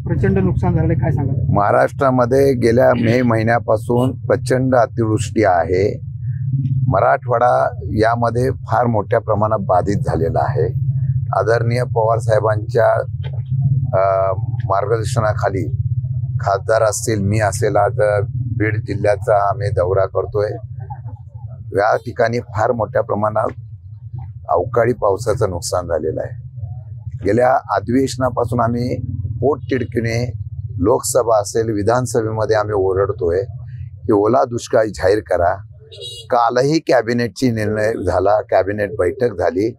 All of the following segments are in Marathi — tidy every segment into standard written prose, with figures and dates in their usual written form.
प्रचंड नुकसान झाले, काय सांगा? महाराष्ट्रामध्ये गेल्या मे महिन्यापासून प्रचंड अतिवृष्टी आहे। मराठवाडा यामध्ये फार मोठ्या प्रमाणात बाधित झालेला आहे। आदरणीय पवार साहेबांच्या मार्गदर्शनाखाली खासदार असतील, मी असेल, आज बीड जिल्ह्याचा आम्ही दौरा करतोय। या ठिकाणी फार मोठ्या प्रमाणात अवकाळी पावसाचं नुकसान झालेलं आहे। गेल्या अधिवेशनापासून आम्ही पोटतिडकीने लोकसभा असेल, विधानसभेमध्ये आम्ही ओरडतोय की ओला दुष्काळ जाहीर करा। कालही कॅबिनेटची निर्णय झाला, कॅबिनेट बैठक झाली,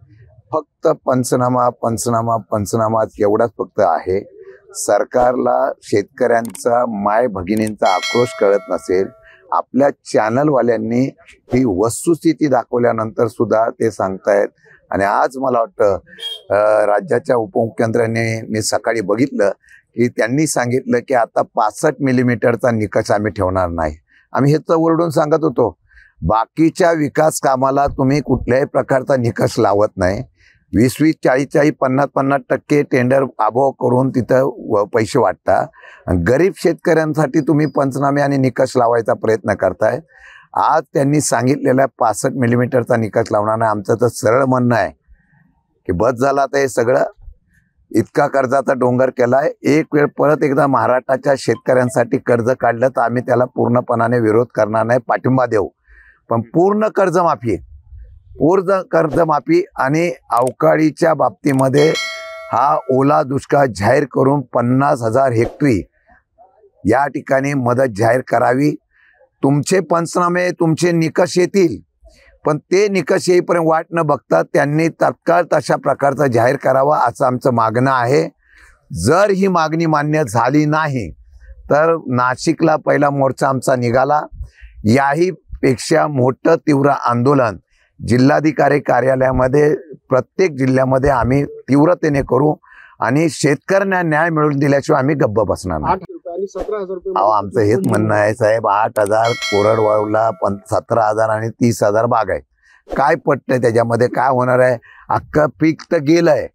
फक्त पंचनामा पंचनामा पंचनामा एवढाच फक्त आहे। सरकारला शेतकऱ्यांचा माय भगिनींचा आक्रोश कळत नसेल। आपल्या चॅनलवाल्यांनी ही वस्तुस्थिती दाखवल्यानंतर सुद्धा ते सांगतायत। आणि आज मला वाटतं राज्याच्या उपमुख्यमंत्र्यांनी, मी सकाळी बघितलं की त्यांनी सांगितलं की आता 65 मिलीमीटरचा निकष आम्ही ठेवणार नाही। आम्ही हे तर ओरडून सांगत होतो, बाकीच्या विकास कामाला तुम्ही कुठल्याही प्रकारचा निकष लावत नाही। 20-20, 40-40, 50-50% टेंडर अभाव करून तिथं पैसे वाटता। गरीब शेतकऱ्यांसाठी तुम्ही पंचनामे आणि निकष लावायचा प्रयत्न करताय। आज त्यांनी सांगितलेला 65 मिलीमीटरचा निकष लावणार नाही। आमचं तर सरळ म्हणणं आहे की बस झाला तर हे सगळं इतका कर्जाचा डोंगर केलाय। एक वेळ परत एकदा महाराष्ट्राच्या शेतकऱ्यांसाठी कर्ज काढलं तर आम्ही त्याला पूर्णपणाने विरोध करणार नाही, पाठिंबा देऊ। पण पूर्ण कर्जमाफी आणि अवकाळीच्या बाबतीमध्ये हा ओला दुष्काळ जाहीर करून 50,000 हेक्टरी या ठिकाणी मदत जाहीर करावी। तुमचे पंचनामे, तुमचे निकष येतील, पण ते निकष येईपर्यंत वाट न बघता त्यांनी तत्काळ तशा प्रकारचा जाहीर करावा असं आमचं मागणं आहे। जर ही मागणी मान्य झाली नाही तर नाशिकला पहिला मोर्चा आमचा निघाला। याही पेक्षा मोठं तीव्र आंदोलन जिल्हाधिकारी कार्यालयामध्ये प्रत्येक जिल्ह्यामध्ये आम्ही तीव्रतेने करू आणि शेतकऱ्यांना न्याय मिळवून दिल्याशिवाय आम्ही गप्प बसणार नाही। 17,000 रुपये आमचं हेच म्हणणं आहे साहेब, 8,000 कोरडवाहूला, 17,000 आणि 30,000 बाग आहे। काय पटतंय त्याच्यामध्ये? काय होणार आहे? अख्खं पीक तर गेलंय,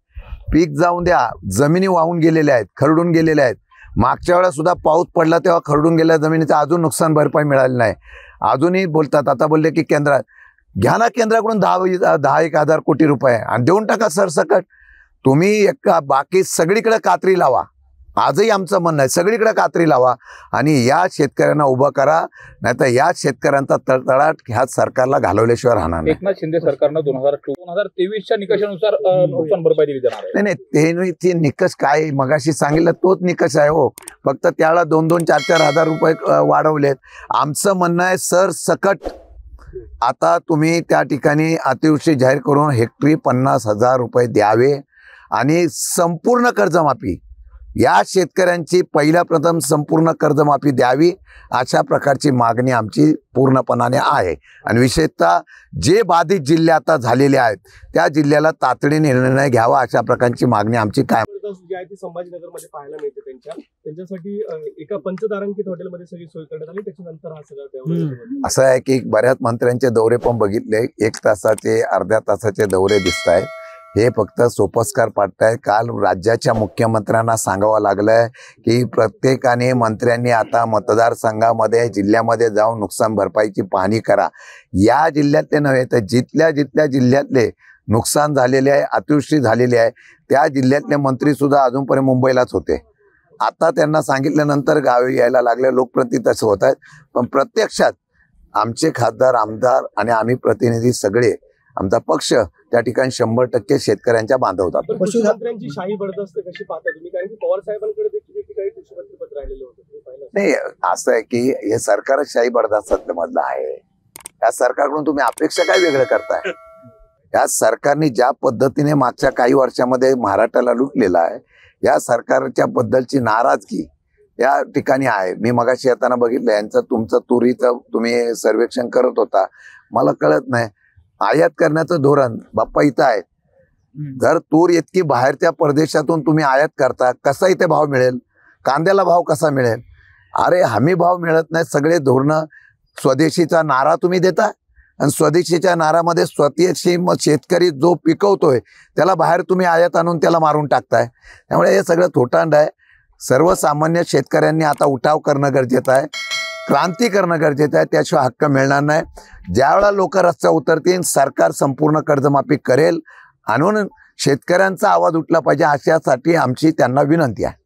पीक जाऊन द्या, जमिनी वाहून गेलेल्या आहेत, खरडून गेलेल्या आहेत। मागच्या वेळेला सुद्धा पाऊस पडला तेव्हा खरडून गेलेल्या जमिनीचं अजून नुकसान भरपाई मिळाली नाही। अजूनही बोलतात, आता बोलले की केंद्रात घ्या ना, केंद्राकडून 10-1,000 कोटी रुपये आणि देऊन टाका सरसकट। तुम्ही बाकी सगळीकडे कात्री लावा। आजही आमचं म्हणणं आहे, सगळीकडे कात्री लावा आणि या शेतकऱ्यांना उभं करा, नाहीतर या शेतकऱ्यांचा तळतळाट ह्या सरकारला घालवल्याशिवाय राहणार नाही। एकनाथ शिंदे सरकारनं 2023च्या निकषानुसार नुकसान भरपाई दिली जाणार आहे। नाही, ते निकष काय मगाशी सांगितलं तोच निकष आहे हो, फक्त त्याला 2-2, 4-4 हजार रुपये वाढवलेत। आमचं म्हणणं आहे सरसकट आता तुम्ही त्या ठिकाणी अतिवृष्टी जाहीर करून हेक्टरी 50,000 रुपये द्यावे आणि संपूर्ण कर्जमाफी या शेतकऱ्यांची पहिल्या प्रथम संपूर्ण कर्जमाफी द्यावी, अशा प्रकारची मागणी आमची पूर्णपणाने आहे। आणि विशेषतः जे बाधित जिल्हे आता झालेले आहेत त्या जिल्ह्याला तातडीने निर्णय घ्यावा, अशा प्रकारची मागणी आमची काय जी आहे ती संभाजीनगरमध्ये पाहायला मिळते। त्यांच्यासाठी एका पंचतारांकित हॉटेलमध्ये सगळी सोय करण्यात आली। त्याच्यानंतर हा सगळा असं आहे की बऱ्याच मंत्र्यांचे दौरे पण बघितले, 1 तासाचे, अर्ध्या तासाचे दौरे दिसत आहेत। हे फक्त सोपस्कार पाडताय। काल राज्याच्या मुख्यमंत्र्यांना सांगावं लागलंय की प्रत्येकाने, मंत्र्यांनी आता मतदारसंघामध्ये, जिल्ह्यामध्ये जाऊन नुकसान भरपाईची पाहणी करा। या जिल्ह्यातले नव्हे तर जिथल्या जिल्ह्यातले नुकसान झालेले आहे, अतिवृष्टी झालेली आहे, त्या जिल्ह्यातले मंत्री सुद्धा अजूनपर्यंत मुंबईलाच होते। आता त्यांना सांगितल्यानंतर गावी यायला लागले, लोकप्रतिनिधी तसं होत आहेत। पण प्रत्यक्षात आमचे खासदार, आमदार आणि आम्ही प्रतिनिधी सगळे, आमचा पक्ष त्या ठिकाणी 100% शेतकऱ्यांच्या बांधवतात। पशुधनाची शाही बडदास्त कशी पाहता तुम्ही? कारण की पवार साहेबांकडे देखील काही कृषीमंत्रीपद राहिलेले होते। नाही, असं आहे की हे सरकारच शाही बडदास्त मधलं आहे। या सरकारकडून तुम्ही अपेक्षा काय वेगळं करताय? या सरकारने ज्या पद्धतीने मागच्या काही वर्षामध्ये महाराष्ट्राला लुटलेला आहे, या सरकारच्या बद्दलची नाराजगी या ठिकाणी आहे। मी मगाशी येताना बघितलं, यांचं तुमचं तुरीचं तुम्ही सर्वेक्षण करत होता, मला कळत नाही। आयात करण्याचं धोरण बाप्पा इथं आहे। जर तूर इतकी बाहेरच्या परदेशातून तुम्ही आयात करता, कसा इथे भाव मिळेल? कांद्याला भाव कसा मिळेल? अरे हमी भाव मिळत नाही। सगळे धोरणं स्वदेशीचा नारा तुम्ही देता आणि स्वदेशीच्या नारामध्ये स्वदेशी शेतकरी जो पिकवतोय त्याला बाहेर तुम्ही आयात आणून त्याला मारून टाकताय। त्यामुळे हे सगळं थोटांड आहे। सर्वसामान्य शेतकऱ्यांनी आता उठाव करणं गरजेचं आहे, क्रांती करणं गरजेचं आहे, त्याशिवाय हक्क मिळणार नाही. ज्यावेळेला लोक रस्त्यावर उतरतील, सरकार संपूर्ण कर्जमाफी करेल, आणून शेतकऱ्यांचा आवाज उठला पाहिजे, अशासाठी आमची त्यांना विनंती आहे.